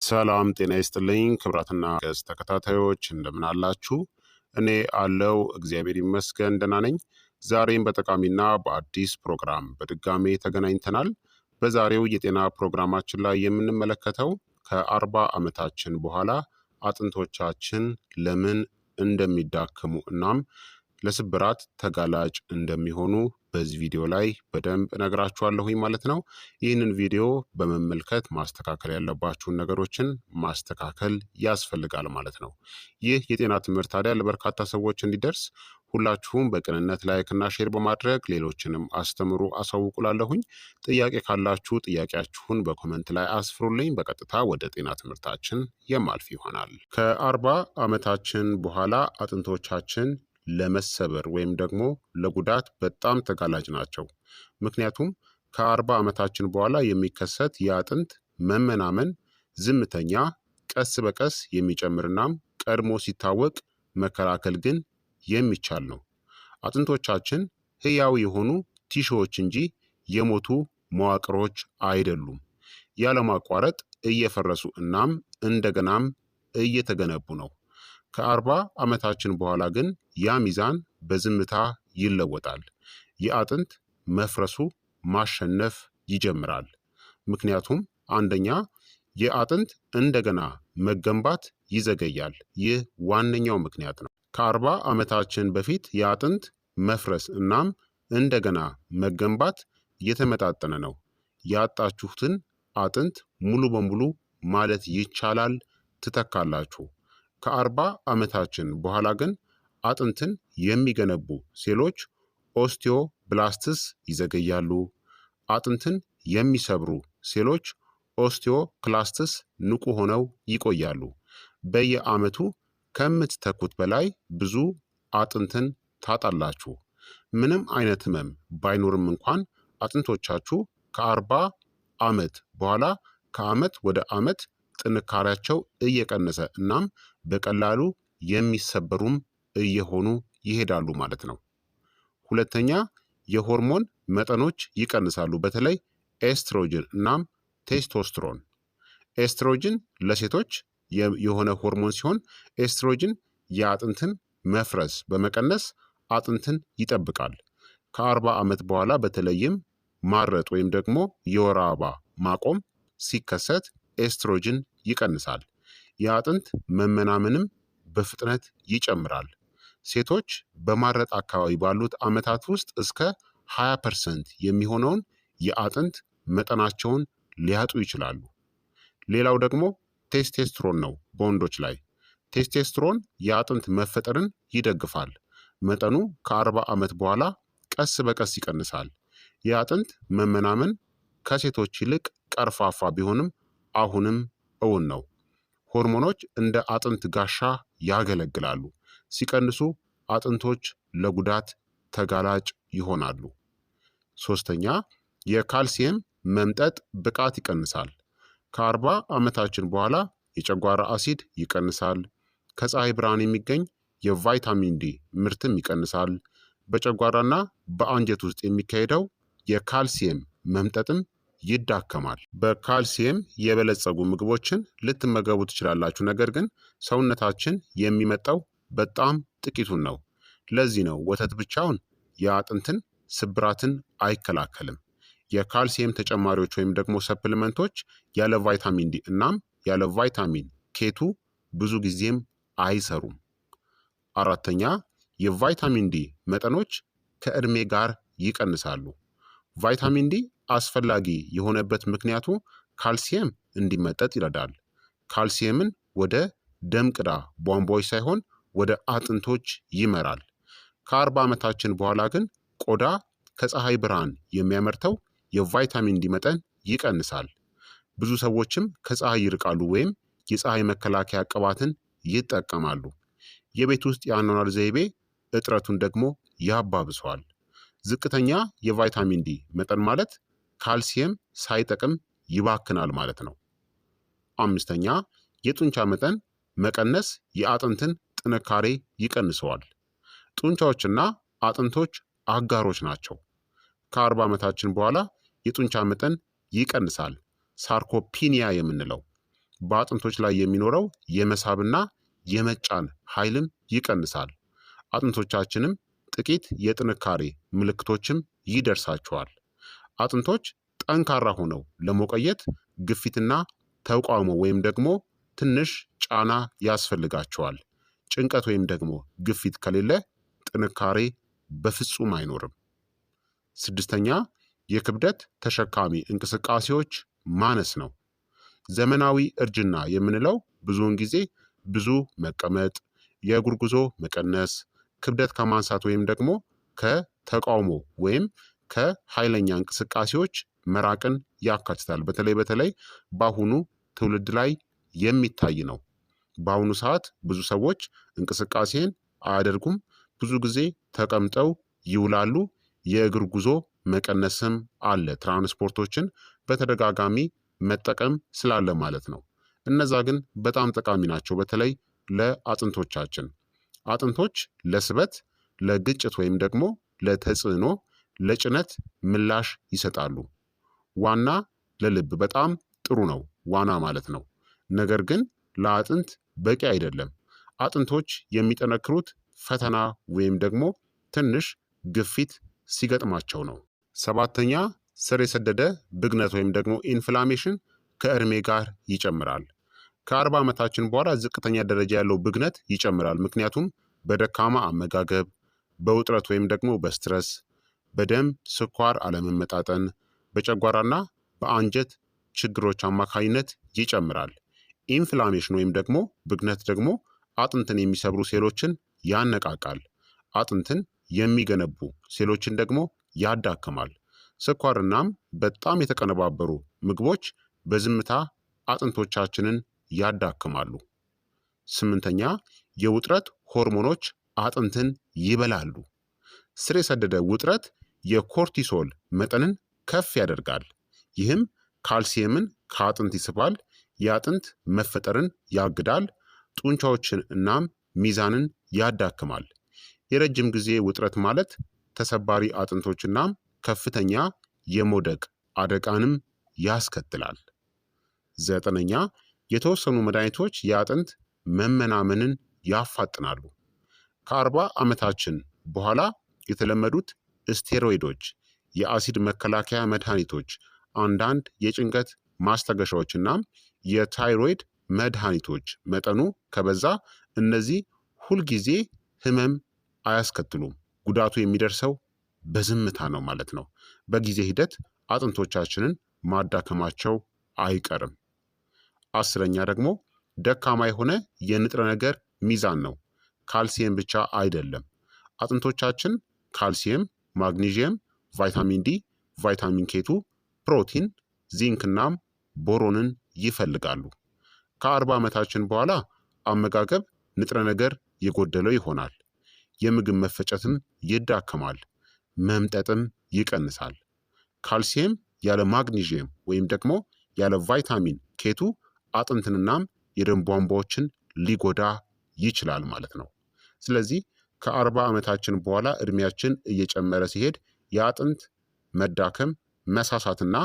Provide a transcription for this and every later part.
ሰላም ጤና ይስጥልኝ ክብራትና ገጽ ተከታታዮች እንደምን አላችሁ? እኔ አለው እግዚአብሔር ይመስገን ደህና ነኝ። ዛሬም በጠቃሚና በአዲስ ፕሮግራም በድጋሜ ተገናኝተናል። በዛሬው የጤና ፕሮግራማችን ላይ የምንመለከተው ከ40 ዓመታችን በኋላ አጥንቶቻችን ለምን እንደሚዳክሙ እናም ለስብራት ተጋላጭ እንደሚሆኑ በዚህ ቪዲዮ ላይ በደንብ እነግራችኋለሁኝ ማለት ነው። ይህንን ቪዲዮ በመመልከት ማስተካከል ያለባችሁን ነገሮችን ማስተካከል ያስፈልጋል ማለት ነው። ይህ የጤና ትምህርት ታዲያ ለበርካታ ሰዎች እንዲደርስ ሁላችሁም በቅንነት ላይክና ሼር በማድረግ ሌሎችንም አስተምሩ አሳውቁላለሁኝ። ጥያቄ ካላችሁ ጥያቄያችሁን በኮመንት ላይ አስፍሩልኝ። በቀጥታ ወደ ጤና ትምህርታችን የማልፍ ይሆናል። ከ40 ዓመታችን በኋላ አጥንቶቻችን ለመሰበር ወይም ደግሞ ለጉዳት በጣም ተጋላጭ ናቸው። ምክንያቱም ከ40 ዓመታችን በኋላ የሚከሰት የአጥንት መመናመን ዝምተኛ፣ ቀስ በቀስ የሚጨምርናም ቀድሞ ሲታወቅ መከላከል ግን የሚቻል ነው። አጥንቶቻችን ህያው የሆኑ ቲሾዎች እንጂ የሞቱ መዋቅሮች አይደሉም። ያለማቋረጥ እየፈረሱ እናም እንደገናም እየተገነቡ ነው። ከ40 ዓመታችን በኋላ ግን ያ ሚዛን በዝምታ ይለወጣል። የአጥንት መፍረሱ ማሸነፍ ይጀምራል። ምክንያቱም አንደኛ የአጥንት እንደገና መገንባት ይዘገያል። ይህ ዋነኛው ምክንያት ነው። ከ40 ዓመታችን በፊት የአጥንት መፍረስ እናም እንደገና መገንባት የተመጣጠነ ነው። ያጣችሁትን አጥንት ሙሉ በሙሉ ማለት ይቻላል ትተካላችሁ። ከ40 ዓመታችን በኋላ ግን አጥንትን የሚገነቡ ሴሎች ኦስቲዮብላስትስ ይዘገያሉ። አጥንትን የሚሰብሩ ሴሎች ኦስቲዮክላስትስ ንቁ ሆነው ይቆያሉ። በየዓመቱ ከምትተኩት በላይ ብዙ አጥንትን ታጣላችሁ። ምንም አይነት ህመም ባይኖርም እንኳን አጥንቶቻችሁ ከ40 ዓመት በኋላ ከዓመት ወደ ዓመት ጥንካሬያቸው እየቀነሰ እናም በቀላሉ የሚሰበሩም እየሆኑ ይሄዳሉ ማለት ነው። ሁለተኛ የሆርሞን መጠኖች ይቀንሳሉ። በተለይ ኤስትሮጅን እናም ቴስቶስትሮን። ኤስትሮጅን ለሴቶች የሆነ ሆርሞን ሲሆን ኤስትሮጅን የአጥንትን መፍረስ በመቀነስ አጥንትን ይጠብቃል። ከ40 ዓመት በኋላ በተለይም ማረጥ ወይም ደግሞ የወር አበባ ማቆም ሲከሰት ኤስትሮጅን ይቀንሳል። የአጥንት መመናመንም በፍጥነት ይጨምራል። ሴቶች በማረጥ አካባቢ ባሉት ዓመታት ውስጥ እስከ 20% የሚሆነውን የአጥንት መጠናቸውን ሊያጡ ይችላሉ። ሌላው ደግሞ ቴስቴስትሮን ነው። በወንዶች ላይ ቴስቴስትሮን የአጥንት መፈጠርን ይደግፋል። መጠኑ ከ40 ዓመት በኋላ ቀስ በቀስ ይቀንሳል። የአጥንት መመናመን ከሴቶች ይልቅ ቀርፋፋ ቢሆንም አሁንም እውን ነው። ሆርሞኖች እንደ አጥንት ጋሻ ያገለግላሉ። ሲቀንሱ አጥንቶች ለጉዳት ተጋላጭ ይሆናሉ። ሶስተኛ የካልሲየም መምጠጥ ብቃት ይቀንሳል። ከ40 ዓመታችን በኋላ የጨጓራ አሲድ ይቀንሳል። ከፀሐይ ብርሃን የሚገኝ የቫይታሚን ዲ ምርትም ይቀንሳል። በጨጓራና በአንጀት ውስጥ የሚካሄደው የካልሲየም መምጠጥም ይዳከማል። በካልሲየም የበለጸጉ ምግቦችን ልትመገቡ ትችላላችሁ፣ ነገር ግን ሰውነታችን የሚመጣው በጣም ጥቂቱን ነው። ለዚህ ነው ወተት ብቻውን የአጥንትን ስብራትን አይከላከልም። የካልሲየም ተጨማሪዎች ወይም ደግሞ ሰፕሊመንቶች ያለ ቫይታሚን ዲ እናም ያለ ቫይታሚን ኬቱ ብዙ ጊዜም አይሰሩም። አራተኛ የቫይታሚን ዲ መጠኖች ከዕድሜ ጋር ይቀንሳሉ። ቫይታሚን ዲ አስፈላጊ የሆነበት ምክንያቱ ካልሲየም እንዲመጠጥ ይረዳል። ካልሲየምን ወደ ደም ቅዳ ቧንቧዎች ሳይሆን ወደ አጥንቶች ይመራል። ከ40 ዓመታችን በኋላ ግን ቆዳ ከፀሐይ ብርሃን የሚያመርተው የቫይታሚን ዲ መጠን ይቀንሳል። ብዙ ሰዎችም ከፀሐይ ይርቃሉ ወይም የፀሐይ መከላከያ ቅባትን ይጠቀማሉ። የቤት ውስጥ የአኗኗር ዘይቤ እጥረቱን ደግሞ ያባብሰዋል። ዝቅተኛ የቫይታሚን ዲ መጠን ማለት ካልሲየም ሳይጠቅም ይባክናል ማለት ነው። አምስተኛ የጡንቻ መጠን መቀነስ የአጥንትን ጥንካሬ ይቀንሰዋል። ጡንቻዎችና አጥንቶች አጋሮች ናቸው። ከ40 ዓመታችን በኋላ የጡንቻ መጠን ይቀንሳል። ሳርኮፒኒያ የምንለው በአጥንቶች ላይ የሚኖረው የመሳብና የመጫን ኃይልም ይቀንሳል። አጥንቶቻችንም ጥቂት የጥንካሬ ምልክቶችም ይደርሳቸዋል። አጥንቶች ጠንካራ ሆነው ለመቆየት ግፊትና ተቋውሞ ወይም ደግሞ ትንሽ ጫና ያስፈልጋቸዋል። ጭንቀት ወይም ደግሞ ግፊት ከሌለ ጥንካሬ በፍጹም አይኖርም። ስድስተኛ የክብደት ተሸካሚ እንቅስቃሴዎች ማነስ ነው። ዘመናዊ እርጅና የምንለው ብዙውን ጊዜ ብዙ መቀመጥ፣ የእግር ጉዞ መቀነስ፣ ክብደት ከማንሳት ወይም ደግሞ ከተቃውሞ ወይም ከኃይለኛ እንቅስቃሴዎች መራቅን ያካትታል። በተለይ በአሁኑ ትውልድ ላይ የሚታይ ነው። በአሁኑ ሰዓት ብዙ ሰዎች እንቅስቃሴን አያደርጉም። ብዙ ጊዜ ተቀምጠው ይውላሉ። የእግር ጉዞ መቀነስም አለ። ትራንስፖርቶችን በተደጋጋሚ መጠቀም ስላለ ማለት ነው። እነዛ ግን በጣም ጠቃሚ ናቸው። በተለይ ለአጥንቶቻችን። አጥንቶች ለስበት፣ ለግጭት ወይም ደግሞ ለተጽዕኖ፣ ለጭነት ምላሽ ይሰጣሉ። ዋና ለልብ በጣም ጥሩ ነው፣ ዋና ማለት ነው። ነገር ግን ለአጥንት በቂ አይደለም። አጥንቶች የሚጠነክሩት ፈተና ወይም ደግሞ ትንሽ ግፊት ሲገጥማቸው ነው። ሰባተኛ ስር የሰደደ ብግነት ወይም ደግሞ ኢንፍላሜሽን ከእድሜ ጋር ይጨምራል። ከ40 ዓመታችን በኋላ ዝቅተኛ ደረጃ ያለው ብግነት ይጨምራል። ምክንያቱም በደካማ አመጋገብ፣ በውጥረት ወይም ደግሞ በስትረስ፣ በደም ስኳር አለመመጣጠን፣ በጨጓራና በአንጀት ችግሮች አማካኝነት ይጨምራል። ኢንፍላሜሽን ወይም ደግሞ ብግነት ደግሞ አጥንትን የሚሰብሩ ሴሎችን ያነቃቃል። አጥንትን የሚገነቡ ሴሎችን ደግሞ ያዳክማል። ስኳርናም በጣም የተቀነባበሩ ምግቦች በዝምታ አጥንቶቻችንን ያዳክማሉ። ስምንተኛ የውጥረት ሆርሞኖች አጥንትን ይበላሉ። ስር የሰደደ ውጥረት የኮርቲሶል መጠንን ከፍ ያደርጋል። ይህም ካልሲየምን ከአጥንት ይስባል፣ የአጥንት መፈጠርን ያግዳል፣ ጡንቻዎችን እናም ሚዛንን ያዳክማል። የረጅም ጊዜ ውጥረት ማለት ተሰባሪ አጥንቶችናም ከፍተኛ የመውደቅ አደጋንም ያስከትላል። ዘጠነኛ የተወሰኑ መድኃኒቶች የአጥንት መመናመንን ያፋጥናሉ። ከ40 ዓመታችን በኋላ የተለመዱት ስቴሮይዶች፣ የአሲድ መከላከያ መድኃኒቶች፣ አንዳንድ የጭንቀት ማስታገሻዎችናም የታይሮይድ መድኃኒቶች መጠኑ ከበዛ እነዚህ ሁልጊዜ ህመም አያስከትሉም። ጉዳቱ የሚደርሰው በዝምታ ነው ማለት ነው። በጊዜ ሂደት አጥንቶቻችንን ማዳከማቸው አይቀርም። አስረኛ ደግሞ ደካማ የሆነ የንጥረ ነገር ሚዛን ነው። ካልሲየም ብቻ አይደለም። አጥንቶቻችን ካልሲየም፣ ማግኒዥየም፣ ቫይታሚን ዲ፣ ቫይታሚን ኬቱ፣ ፕሮቲን፣ ዚንክናም ቦሮንን ይፈልጋሉ። ከ40 ዓመታችን በኋላ አመጋገብ ንጥረ ነገር የጎደለው ይሆናል። የምግብ መፈጨትም ይዳከማል፣ መምጠጥም ይቀንሳል። ካልሲየም ያለ ማግኒዥየም ወይም ደግሞ ያለ ቫይታሚን ኬቱ አጥንትንናም የደም ቧንቧዎችን ሊጎዳ ይችላል ማለት ነው። ስለዚህ ከ40 ዓመታችን በኋላ እድሜያችን እየጨመረ ሲሄድ የአጥንት መዳከም፣ መሳሳትና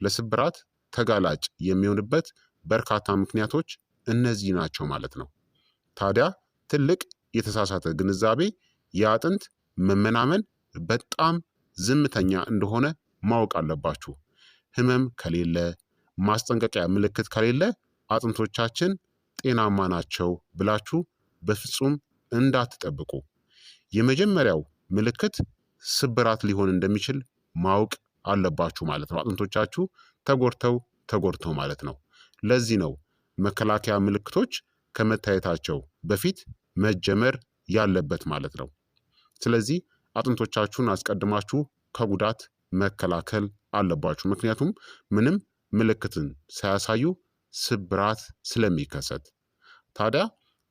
ለስብራት ተጋላጭ የሚሆንበት በርካታ ምክንያቶች እነዚህ ናቸው ማለት ነው። ታዲያ ትልቅ የተሳሳተ ግንዛቤ የአጥንት መመናመን በጣም ዝምተኛ እንደሆነ ማወቅ አለባችሁ። ህመም ከሌለ፣ ማስጠንቀቂያ ምልክት ከሌለ አጥንቶቻችን ጤናማ ናቸው ብላችሁ በፍጹም እንዳትጠብቁ። የመጀመሪያው ምልክት ስብራት ሊሆን እንደሚችል ማወቅ አለባችሁ ማለት ነው። አጥንቶቻችሁ ተጎድተው ማለት ነው። ለዚህ ነው መከላከያ ምልክቶች ከመታየታቸው በፊት መጀመር ያለበት ማለት ነው። ስለዚህ አጥንቶቻችሁን አስቀድማችሁ ከጉዳት መከላከል አለባችሁ። ምክንያቱም ምንም ምልክትን ሳያሳዩ ስብራት ስለሚከሰት። ታዲያ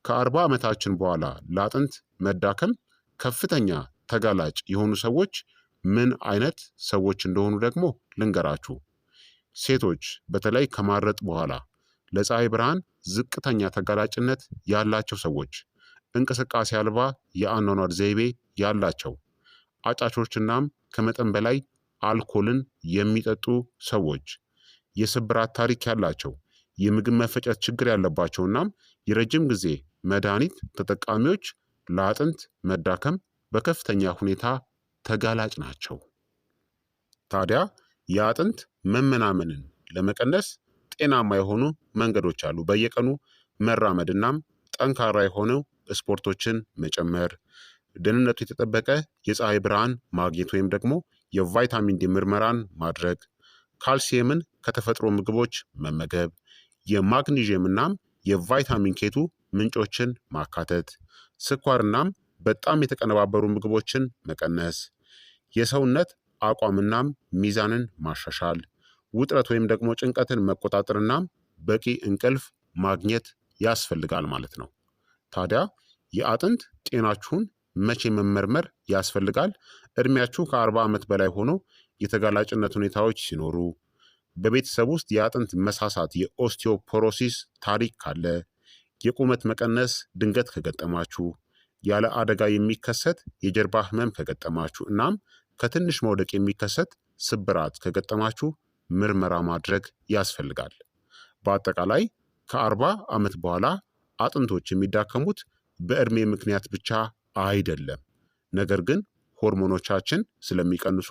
ከ40 ዓመታችን በኋላ ለአጥንት መዳከም ከፍተኛ ተጋላጭ የሆኑ ሰዎች ምን አይነት ሰዎች እንደሆኑ ደግሞ ልንገራችሁ። ሴቶች በተለይ ከማረጥ በኋላ ለፀሐይ ብርሃን ዝቅተኛ ተጋላጭነት ያላቸው ሰዎች፣ እንቅስቃሴ አልባ የአኗኗር ዘይቤ ያላቸው፣ አጫቾችናም ከመጠን በላይ አልኮልን የሚጠጡ ሰዎች፣ የስብራት ታሪክ ያላቸው፣ የምግብ መፈጨት ችግር ያለባቸው እናም የረጅም ጊዜ መድኃኒት ተጠቃሚዎች ለአጥንት መዳከም በከፍተኛ ሁኔታ ተጋላጭ ናቸው። ታዲያ የአጥንት መመናመንን ለመቀነስ ጤናማ የሆኑ መንገዶች አሉ። በየቀኑ መራመድ እናም ጠንካራ የሆኑ ስፖርቶችን መጨመር፣ ደህንነቱ የተጠበቀ የፀሐይ ብርሃን ማግኘት ወይም ደግሞ የቫይታሚን ዲ ምርመራን ማድረግ፣ ካልሲየምን ከተፈጥሮ ምግቦች መመገብ፣ የማግኒዥየም እናም የቫይታሚን ኬቱ ምንጮችን ማካተት፣ ስኳር እናም በጣም የተቀነባበሩ ምግቦችን መቀነስ፣ የሰውነት አቋምናም ሚዛንን ማሻሻል፣ ውጥረት ወይም ደግሞ ጭንቀትን መቆጣጠር እናም በቂ እንቅልፍ ማግኘት ያስፈልጋል ማለት ነው። ታዲያ የአጥንት ጤናችሁን መቼ መመርመር ያስፈልጋል? እድሜያችሁ ከ40 ዓመት በላይ ሆኖ የተጋላጭነት ሁኔታዎች ሲኖሩ፣ በቤተሰብ ውስጥ የአጥንት መሳሳት የኦስቲዮፖሮሲስ ታሪክ ካለ፣ የቁመት መቀነስ ድንገት ከገጠማችሁ፣ ያለ አደጋ የሚከሰት የጀርባ ህመም ከገጠማችሁ እናም ከትንሽ መውደቅ የሚከሰት ስብራት ከገጠማችሁ ምርመራ ማድረግ ያስፈልጋል። በአጠቃላይ ከ40 ዓመት በኋላ አጥንቶች የሚዳከሙት በዕድሜ ምክንያት ብቻ አይደለም። ነገር ግን ሆርሞኖቻችን ስለሚቀንሱ፣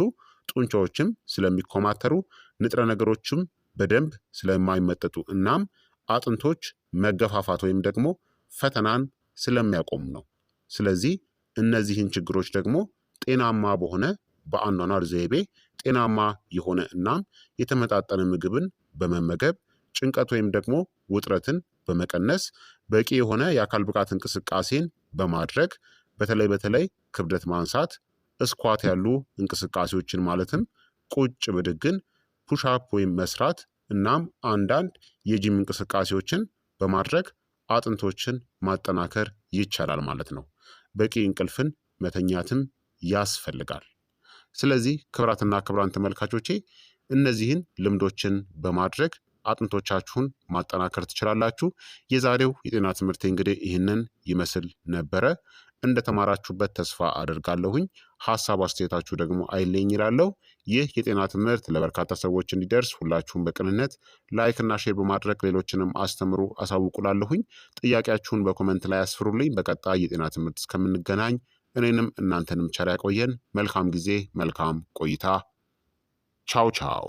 ጡንቻዎችም ስለሚኮማተሩ፣ ንጥረ ነገሮችም በደንብ ስለማይመጠጡ እናም አጥንቶች መገፋፋት ወይም ደግሞ ፈተናን ስለሚያቆሙ ነው። ስለዚህ እነዚህን ችግሮች ደግሞ ጤናማ በሆነ በአኗኗር ዘይቤ ጤናማ የሆነ እናም የተመጣጠነ ምግብን በመመገብ ጭንቀት ወይም ደግሞ ውጥረትን በመቀነስ በቂ የሆነ የአካል ብቃት እንቅስቃሴን በማድረግ በተለይ ክብደት ማንሳት፣ እስኳት ያሉ እንቅስቃሴዎችን ማለትም ቁጭ ብድግን፣ ፑሻፕ ወይም መስራት እናም አንዳንድ የጂም እንቅስቃሴዎችን በማድረግ አጥንቶችን ማጠናከር ይቻላል ማለት ነው። በቂ እንቅልፍን መተኛትም ያስፈልጋል። ስለዚህ ክቡራትና ክቡራን ተመልካቾቼ እነዚህን ልምዶችን በማድረግ አጥንቶቻችሁን ማጠናከር ትችላላችሁ። የዛሬው የጤና ትምህርት እንግዲህ ይህንን ይመስል ነበረ። እንደተማራችሁበት ተስፋ አደርጋለሁኝ። ሀሳብ አስተያየታችሁ ደግሞ አይለኝ ይላለሁ። ይህ የጤና ትምህርት ለበርካታ ሰዎች እንዲደርስ ሁላችሁም በቅንነት ላይክ እና ሼር በማድረግ ሌሎችንም አስተምሩ አሳውቁላለሁኝ። ጥያቄያችሁን በኮመንት ላይ አስፍሩልኝ። በቀጣይ የጤና ትምህርት እስከምንገናኝ እኔንም እናንተንም ቸር ያቆየን። መልካም ጊዜ፣ መልካም ቆይታ። ቻው ቻው።